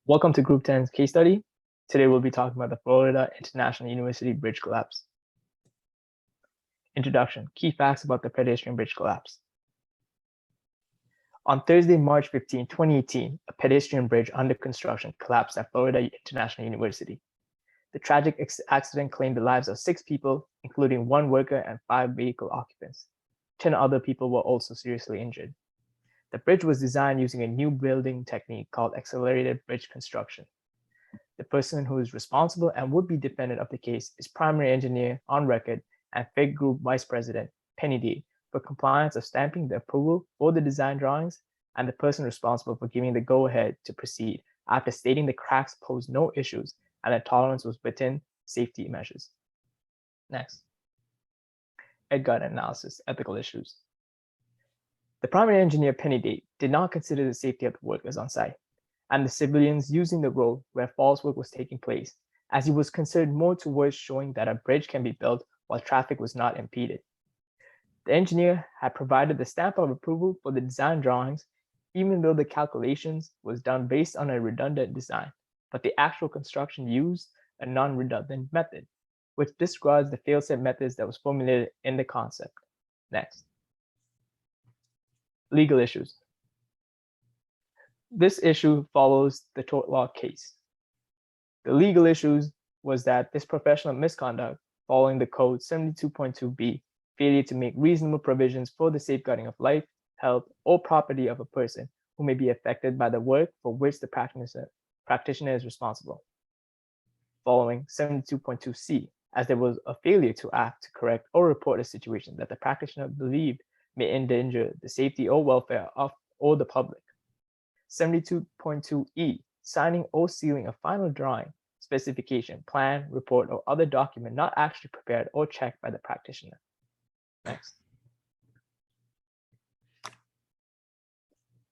Welcome to Group 10's case study. Today we'll be talking about the Florida International University bridge collapse. Introduction, key facts about the pedestrian bridge collapse. On Thursday, March 15, 2018, a pedestrian bridge under construction collapsed at Florida International University. The tragic accident claimed the lives of 6 people, including 1 worker and 5 vehicle occupants. 10 other people were also seriously injured. The bridge was designed using a new building technique called accelerated bridge construction. The person who is responsible and would be defendant of the case is primary engineer on record and FIG Group Vice President Penny D for compliance of stamping the approval for the design drawings and the person responsible for giving the go-ahead to proceed after stating the cracks posed no issues and the tolerance was within safety measures. Next. EDGAR analysis, ethical issues. The primary engineer Penny D did not consider the safety of the workers on site and the civilians using the road where false work was taking place, as he was concerned more towards showing that a bridge can be built while traffic was not impeded. The engineer had provided the stamp of approval for the design drawings, even though the calculations was done based on a redundant design, but the actual construction used a non-redundant method, which disregards the fail-safe methods that was formulated in the concept. Next. Legal issues. This issue follows the tort law case. The legal issues was that this professional misconduct following the code 72.2b, failure to make reasonable provisions for the safeguarding of life, health, or property of a person who may be affected by the work for which the practitioner is responsible. Following 72.2c, as there was a failure to act to correct or report a situation that the practitioner believed may endanger the safety or welfare of or the public. 72.2e, signing or sealing a final drawing, specification, plan, report, or other document not actually prepared or checked by the practitioner. Next.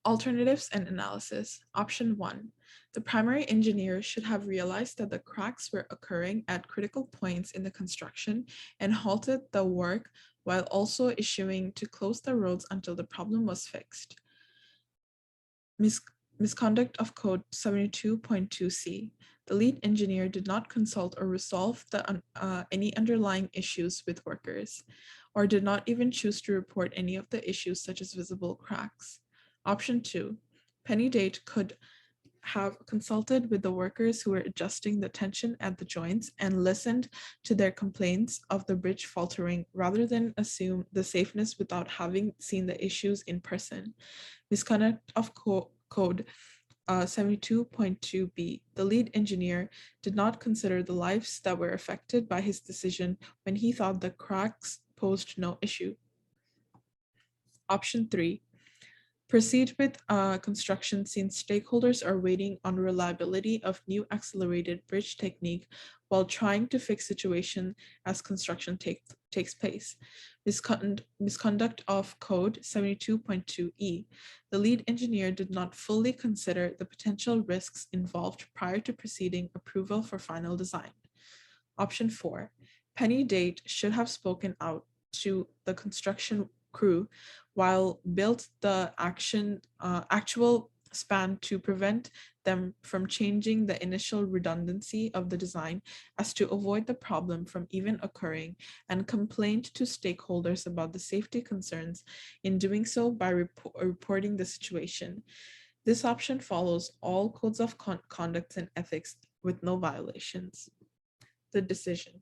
Alternatives and analysis. Option 1. The primary engineer should have realized that the cracks were occurring at critical points in the construction and halted the work while also issuing to close the roads until the problem was fixed. Misconduct of Code 72.2c. The lead engineer did not consult or resolve any underlying issues with workers, or did not even choose to report any of the issues such as visible cracks. Option 2. Penny Date could have consulted with the workers who were adjusting the tension at the joints and listened to their complaints of the bridge faltering rather than assume the safeness without having seen the issues in person. Misconduct of Code 72.2b. The lead engineer did not consider the lives that were affected by his decision when he thought the cracks posed no issue. Option 3. Proceed with construction since stakeholders are waiting on reliability of new accelerated bridge technique while trying to fix situation as construction takes place. Misconduct of Code 72.2e. The lead engineer did not fully consider the potential risks involved prior to proceeding approval for final design. Option 4. Penny Date should have spoken out to the construction crew while built the actual span to prevent them from changing the initial redundancy of the design as to avoid the problem from even occurring, and complained to stakeholders about the safety concerns in doing so by reporting the situation. This option follows all codes of conduct and ethics with no violations. The decision.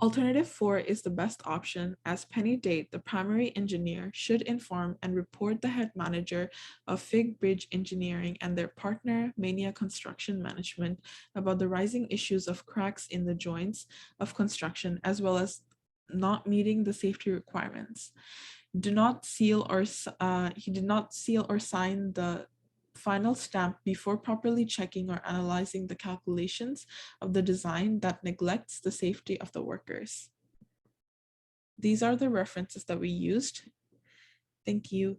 Alternative 4 is the best option, as Penny Date, the primary engineer, should inform and report the head manager of FIG Bridge Engineering and their partner, Mania Construction Management, about the rising issues of cracks in the joints of construction, as well as not meeting the safety requirements. He did not seal or sign the final stamp before properly checking or analyzing the calculations of the design that neglects the safety of the workers. These are the references that we used. Thank you.